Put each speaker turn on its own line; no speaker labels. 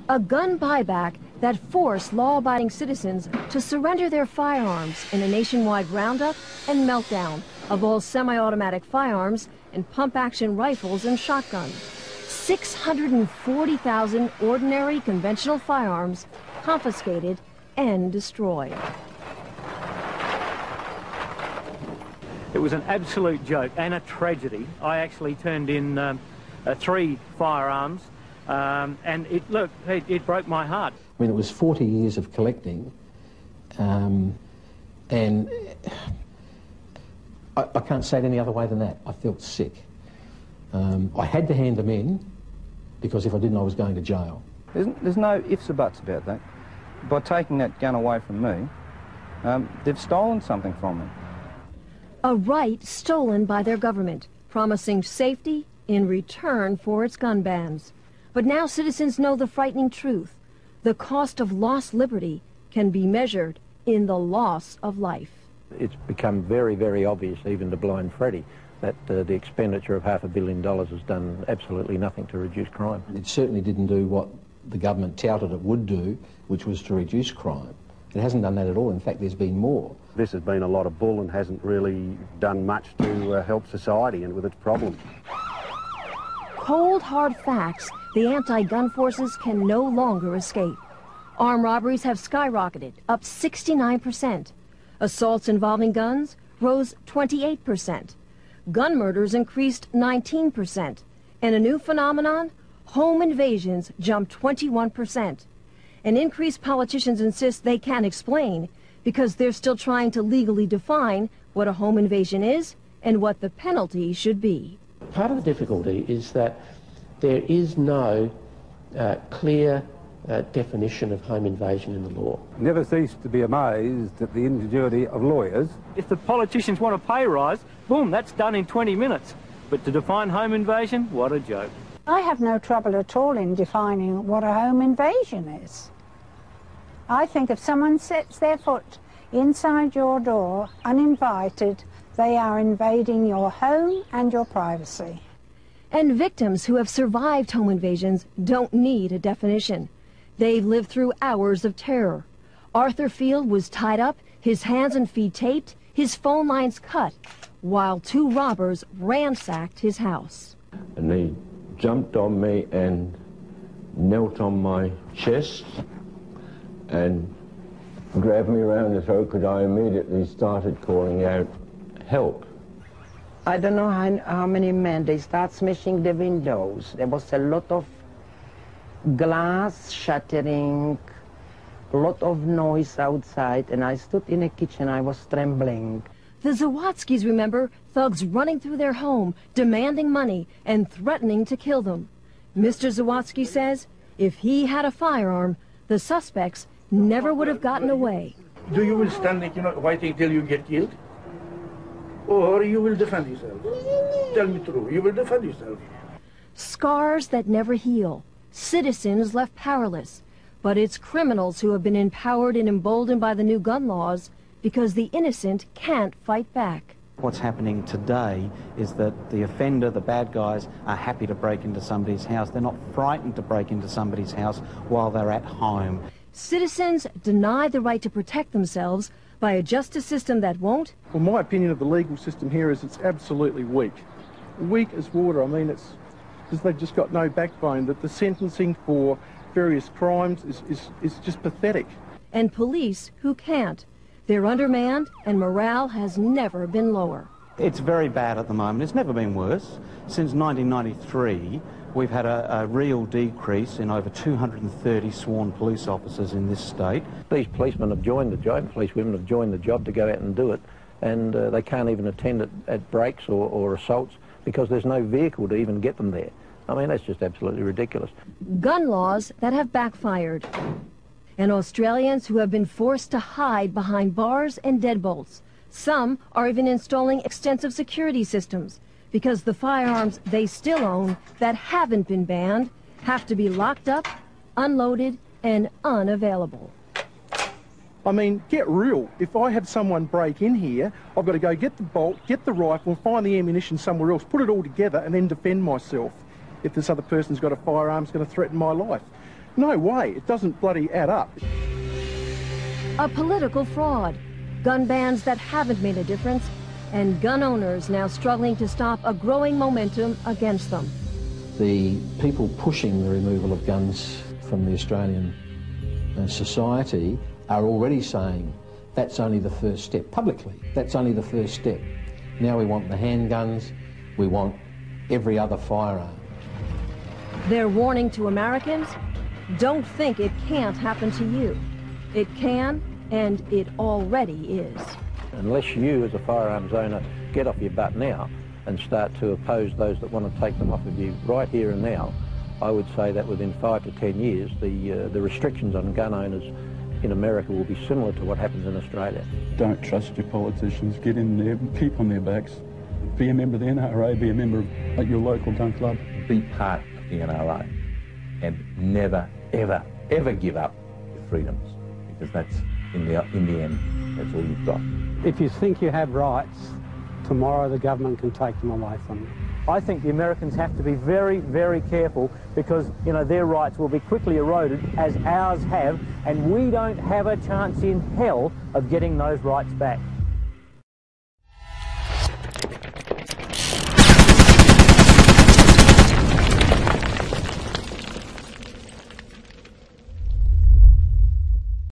A gun buyback that forced law-abiding citizens to surrender their firearms in a nationwide roundup and meltdown of all semi-automatic firearms and pump-action rifles and shotguns. 640,000 ordinary conventional firearms confiscated and destroyed.
It was an absolute joke and a tragedy. I actually turned in 3 firearms, and it broke my heart.
I mean, it was 40 years of collecting, and I can't say it any other way than that. I felt sick. I had to hand them in, because if I didn't, I was going to jail.
There's no ifs or buts about that. By taking that gun away from me, they've stolen something from me.
A right stolen by their government, promising safety in return for its gun bans. But now citizens know the frightening truth. The cost of lost liberty can be measured in the loss of life.
It's become very, very obvious, even to Blind Freddy, that the expenditure of $500 million has done absolutely nothing to reduce crime.
It certainly didn't do what the government touted it would do, which was to reduce crime. It hasn't done that at all. In fact, there's been more.
This has been a lot of bull and hasn't really done much to help society and with its problems.
Cold, hard facts the anti-gun forces can no longer escape. Armed robberies have skyrocketed, up 69%. Assaults involving guns rose 28%. Gun murders increased 19%. And a new phenomenon, home invasions jumped 21%. An increase politicians insist they can't explain because they're still trying to legally define what a home invasion is and what the penalty should be.
Part of the difficulty is that there is no clear definition of home invasion in the law.
Never cease to be amazed at the ingenuity of lawyers.
If the politicians want a pay rise, boom, that's done in 20 minutes. But to define home invasion, what a joke.
I have no trouble at all in defining what a home invasion is. I think if someone sets their foot inside your door uninvited, they are invading your home and your privacy.
And victims who have survived home invasions don't need a definition. They've lived through hours of terror. Arthur Field was tied up, his hands and feet taped, his phone lines cut, while 2 robbers ransacked his house.
And they jumped on me and knelt on my chest and grabbed me around the throat because I immediately started calling out, help.
I don't know how many men, they start smashing the windows. There was a lot of glass shattering, a lot of noise outside, and I stood in the kitchen, I was trembling.
The Zawadzkis remember thugs running through their home, demanding money and threatening to kill them. Mr. Zawadzki says if he had a firearm, the suspects never would have gotten away.
Do you will stand waiting till you get killed? Or you will defend yourself? Tell me true, you will defend yourself.
Scars that never heal, citizens left powerless, but it's criminals who have been empowered and emboldened by the new gun laws because the innocent can't fight back.
What's happening today is that the offender, the bad guys, are happy to break into somebody's house. They're not frightened to break into somebody's house while they're at home.
Citizens denied the right to protect themselves by a justice system that won't.
Well, my opinion of the legal system here is it's absolutely weak. Weak as water. I mean, it's because they've just got no backbone. That the sentencing for various crimes is just pathetic.
And police who can't. They're undermanned and morale has never been lower.
It's very bad at the moment. It's never been worse. Since 1993, we've had a real decrease in over 230 sworn police officers in this state.
These policemen have joined the job, policewomen have joined the job to go out and do it, and they can't even attend at breaks or assaults because there's no vehicle to even get them there. I mean, that's just absolutely ridiculous.
Gun laws that have backfired. And Australians who have been forced to hide behind bars and deadbolts. Some are even installing extensive security systems because the firearms they still own that haven't been banned have to be locked up, unloaded, and unavailable.
I mean, get real. If I have someone break in here, I've got to go get the bolt, get the rifle, find the ammunition somewhere else, put it all together, and then defend myself if this other person's got a firearm that's going to threaten my life. No way, it doesn't bloody add up.
A political fraud, gun bans that haven't made a difference, and gun owners now struggling to stop a growing momentum against them.
The people pushing the removal of guns from the Australian society are already saying that's only the first step, publicly, that's only the first step. Now we want the handguns, we want every other firearm.
They're warning to Americans, don't think it can't happen to you. It can, and it already is.
Unless you, as a firearms owner, get off your butt now and start to oppose those that want to take them off of you right here and now, I would say that within 5 to 10 years, the restrictions on gun owners in America will be similar to what happens in Australia.
Don't trust your politicians. Get in there, keep on their backs. Be a member of the NRA, be a member of your local gun club.
Be part of the NRA and never, ever, ever give up your freedoms, because that's, in the end, that's all you've got.
If you think you have rights, tomorrow the government can take them away from you.
I think the Americans have to be very, very careful, because, you know, their rights will be quickly eroded, as ours have, and we don't have a chance in hell of getting those rights back.